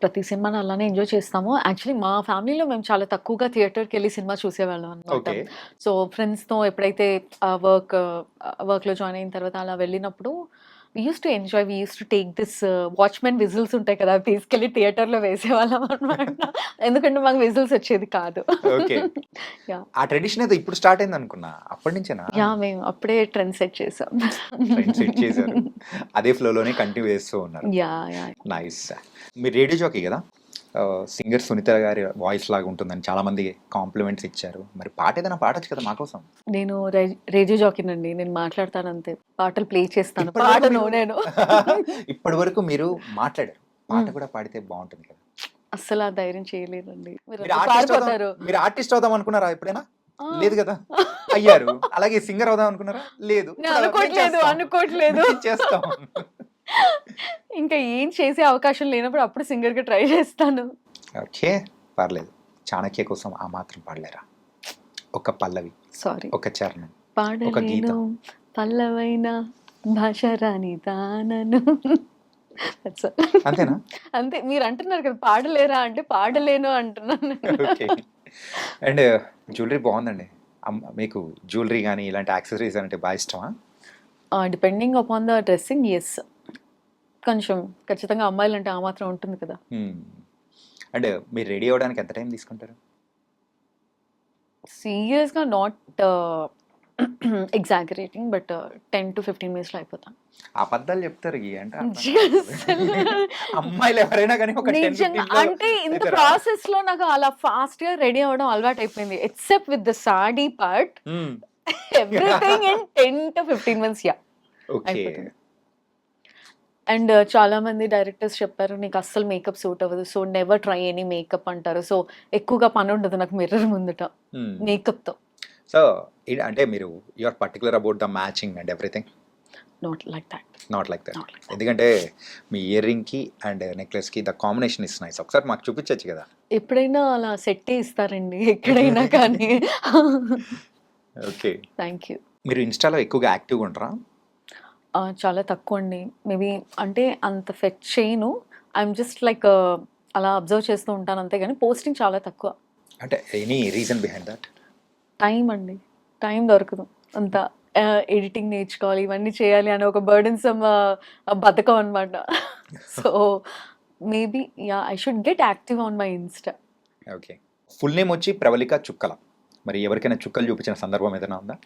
ప్రతి సినిమాని అలానే ఎంజాయ్ చేస్తాము. యాక్చువల్లీ మా ఫ్యామిలీలో మేము చాలా తక్కువగా థియేటర్కి వెళ్ళి సినిమా చూసేవాళ్ళం అనమాట. సో ఫ్రెండ్స్తో ఎప్పుడైతే వర్క్లో జాయిన్ అయిన తర్వాత అలా వెళ్ళినప్పుడు we use to enjoy, we use to take this watchmen whistles ఉంటాయి కదా, అవి తీసుకెళ్లి థియేటర్లో వేసేవాళ్ళం అనమాట. ఎందుకంటే మాకు విజిల్స్ వచ్చేది కాదు. ఓకే. Yeah. ఆ ట్రెడిషన్ ఏదో ఇప్పుడు స్టార్ట్ అయింది అనుకున్నా, అప్పటి నుంచేనా? యా, మేము అప్పుడే ట్రెండ్ సెట్ చేసాం. ట్రెండ్ సెట్ చేశారు, అదే ఫ్లోలోనే కంటిన్యూ చేస్తూ ఉన్నారు. Yeah yeah. నైస్. మీరు రేడియో జాకీ కదా, సింగర్ సునీత గారి వాయిస్ లాగా ఉంటుందని చాలా మంది కాంప్లిమెంట్స్ ఇచ్చారు. మరి పాట ఏదైనా పాడొచ్చు కదా మాకోసం? నేను రేడియో జాకీనండి, నేను మాట్లాడతాను అంతే, పాటలు ప్లే చేస్తాను, ఇప్పటి వరకు పాటను మీరు- నేను. ఇప్పటి వరకు మీరు మాట్లాడారు, పాట కూడా పాడితే బాగుంటుంది కదా. అస్సలు ఆ ధైర్యం చేయలేదండి. మీరు మీరు అందరూ ఆర్టిస్ట్ పారిపోతారు. మీరు ఆర్టిస్ట్ అవుదాం అనుకున్నారా ఎప్పుడైనా? ఆ. లేదు కదా, అయ్యారు. అలాగే సింగర్ అవుదాం అనుకున్నారా? లేదు. నేను అనుకోవట్లేదు. మేము చేస్తాం. ఇంకా ఏం చేసే అవకాశం లేనప్పుడు అప్పుడు సింగర్ గా ట్రై చేస్తాను. ఓకే, పర్లేదు. చాణక్య కోసం ఆ మాత్రం పాడలేరా? ఒక పల్లవి, సారీ, ఒక చరణం, ఒక పాడలేను గీతం. పల్లవైన భాష రాని దానను. That's all. అంతేనా? అంతే. మీరు అంటున్నారు కదా పాడలేరా అంటే పాడలేను అంటున్నాను. ఓకే. అండ్ జ్యువెలరీ బాగుందండి. మీకు జ్యువెలరీ కానీ ఇలాంటి యాక్సెసరీస్ అంటే బాగా ఇష్టమా? Depending upon the dressing, yes. కొంచెం ఖచ్చితంగా అమ్మాయిలు అంటే ఆ మాత్రం ఉంటుంది కదా. అండ్ మీరు రెడీ అవ్వడానికి ఎంత టైం తీసుకుంటారు? సీరియస్గా not exaggerating, but 10 to 15 minutes అయిపోతాను. అబద్ధాలు చెప్తారు ఈ అంటే అమ్మాయిలు ఎవరైనా కానీ ఒక 10-15 లో అంటే ఇంత అవుతారా? ప్రాసెస్ లో నాకు అలా ఫాస్ట్ గా రెడీ అవ్వడం అలవాటు అయిపోయింది, except with the sari part. Everything in 10 to 15 minutes, yeah. Okay. And చాలా మంది డైరెక్టర్స్ చెప్పారు నీకు అస్సలు మేకప్ సూట్ అవ్వదు, so never try any makeup అంటారు. సో ఎక్కువగా పని ఉండదు నాకు మిర్రర్ ముందుట మేకప్ తో. సో అంటే మీరు you are particular about the matching and everything? Not like that. Not like that. ఎందుకంటే మీ ఇయర్ రింగ్ కి అండ్ నెక్లెస్ కి ద కాంబినేషన్ ఇస్ నైస్. ఒకసారి మాకు చూపించచ్చు కదా. ఎప్పుడైనా అలా సెట్ ఇస్తారండి ఎక్కడైనా కానీ. ఓకే. Thank you. మీరు ఇన్స్టాలో ఎక్కువగా యాక్టివ్గా ఉంటారా? చాలా తక్కువ అండి. మేబీ అంటే అంత ఫెచ్ చేయను, ఐఎమ్ జస్ట్ లైక్ అలా అబ్జర్వ్ చేస్తూ ఉంటాను అంతే, కానీ పోస్టింగ్ చాలా తక్కువ. అంటే any reason behind that? Time అండి, టైం దొరకదు. అంత ఎడిటింగ్ నేర్చుకోవాలి, ఇవన్నీ చేయాలి అని ఒక బర్డెన్సమ్ బద్ధకం అనమాట. So maybe yeah, I should get active on my Insta. Okay. Full name వచ్చి ప్రవళిక చుక్కల. మరి ఎవరికైనా చుక్కలు చూపించిన సందర్భం ఏదైనా ఉందా?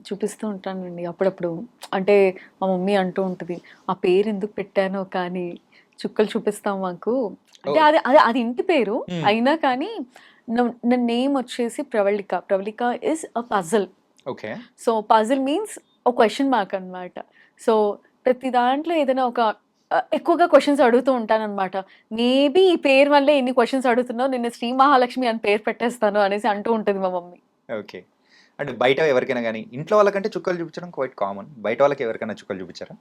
చూపిస్తూ ఉంటానండి అప్పుడప్పుడు. అంటే మా మమ్మీ అంటూ ఉంటుంది ఆ పేరు ఎందుకు పెట్టానో కానీ చుక్కలు చూపిస్తాం మాకు అంటే. అది అది అది ఇంటి పేరు అయినా కానీ నా నేమ్ వచ్చేసి Pravalika. Pravalika is a puzzle. Okay. So puzzle means ఒక క్వశ్చన్ మార్క్ అనమాట. సో ప్రతి దాంట్లో ఏదైనా ఒక ఎక్కువగా క్వశ్చన్స్ అడుగుతూ ఉంటాను అనమాట. మేబీ ఈ పేరు వల్లే ఎన్ని క్వశ్చన్స్ అడుగుతున్నావు, నేను శ్రీ మహాలక్ష్మి అని పేరు పెట్టేస్తాను అనేసి అంటూ ఉంటుంది మా మమ్మీ. ఓకే. అంటే బయట ఎవరికైనా కానీ ఇంట్లో వాళ్ళకంటే చుక్కలు చూపించడం క్వైట్ కామన్. బయట వాళ్ళకి ఎవరికైనా చుక్కలు చూపించారా?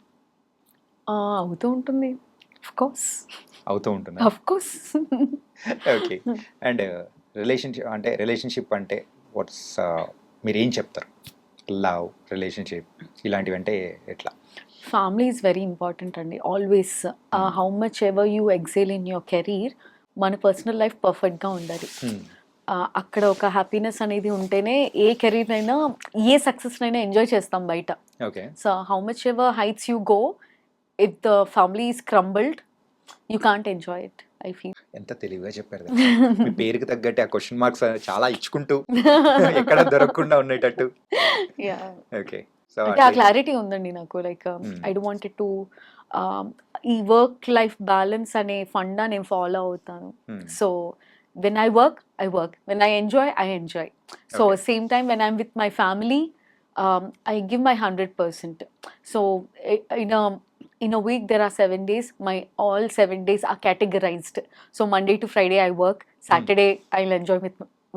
అవుతూ ఉంటుంది, ఆఫ్ కోర్స్. అవుతూ ఉంటుంది. Of course. Okay. And relationship అంటే వాట్స్ మీరు ఏం చెప్తారు? లవ్, రిలేషన్షిప్ ఇలాంటివి అంటే ఎట్లా? ఫ్యామిలీ ఈజ్ వెరీ ఇంపార్టెంట్ అండి, always. How much ever you excel in your career, మన పర్సనల్ లైఫ్ పర్ఫెక్ట్గా ఉండాలి. అక్కడ ఒక హ్యాపీనెస్ అనేది ఉంటేనే ఏ కెరీర్ అయినా ఏ సక్సెస్ అయినా ఎంజాయ్ చేస్తాం బయట. Okay. So how much ever heights you go, if the family is crumbled you can't enjoy it, I feel. ఎంత తెలివిగా చెప్పారు. మీ పేరుకి తగ్గట్టు ఆ క్వశ్చన్ మార్క్స్ చాలా ఇచ్చుకుంటూ ఎక్కడ దొరకకుండా ఉండేటట్టు. ఓకే. సో అంటే ఆ క్లారిటీ ఉందండి నాకు. Like I don't want to ఈ వర్క్ లైఫ్ బ్యాలెన్స్ అనే ఫండా నేను ఫాలో అవుతాను. So when I work, when I enjoy. So Okay. same time when I'm with my family, I give my 100%. So in a week there are 7 days, my all 7 days are categorized. So Monday to Friday I work, Saturday I'll enjoy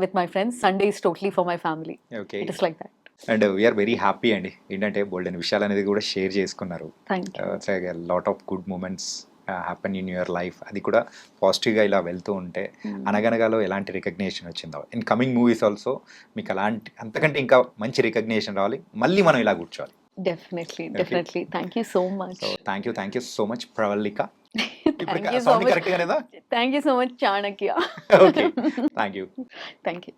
with my friends, Sunday is totally for my family. Okay. It is like that. And we're very happy అండి. ఏంటంటే బోల్డ్ అనే విషయాలు అనేది కూడా share చేసుకున్నారు. Thank you. It's lot of good moments happen in your life. అది కూడా పాజిటివ్గా ఇలా వెళ్తూ ఉంటే అనగనగాలో ఎలాంటి రికగ్నేషన్ వచ్చిందో, ఇన్ కమింగ్ మూవీస్ ఆల్సో మీకు అలాంటి అంతకంటే ఇంకా మంచి రికగ్నేషన్ రావాలి, మళ్ళీ మనం ఇలా కూర్చోవాలి. Definitely. Thank you so much. So thank you so much Pravalika. Thank you so much. కరెక్ట్గా లేదా? Thank you so much, Chanakya. Okay. Thank you. Thank you.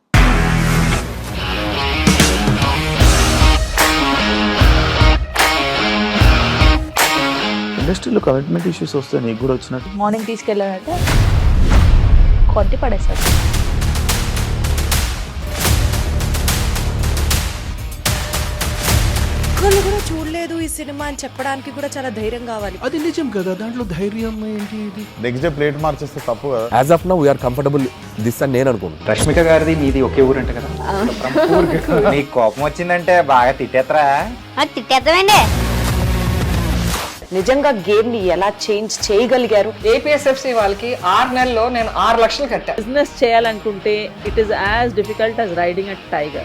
ఇండస్ట్రీలో కమిట్మెంట్ ఇష్యూస్ వస్తే నీకు కూడా వచ్చినట్టు. మార్నింగ్ తీసుకెళ్ళాడంటే కొట్టి పడేస్తాడు. ఒక్కళ్ళు కూడా చూడలేదు ఈ సినిమా అని చెప్పడానికి కూడా చాలా ధైర్యం కావాలి. అది నిజం కదా, దాంట్లో ధైర్యం ఏంటి? ఇది నెక్స్ట్ డే ప్లేట్ మార్చేస్తే తప్పు కదా. As of now we're comfortable this అని నేను అనుకుంటున్నాను. రష్మిక గారిది మీది ఒకే ఊరంట కదా? నీకు కోపం వచ్చిందంటే బాగా తిట్టేత్తరా? తిట్టేద్దామండి. నిజంగా గేమ్ ని ఎలా చేంజ్ చేయగలిగారు? ఏపీఎస్ఎఫ్సి వాళ్ళకి 6 నెలల్లో నేను 6 లక్షలు కట్టా. బిజినెస్ చేయాలనుకుంటే it is as difficult as riding a tiger.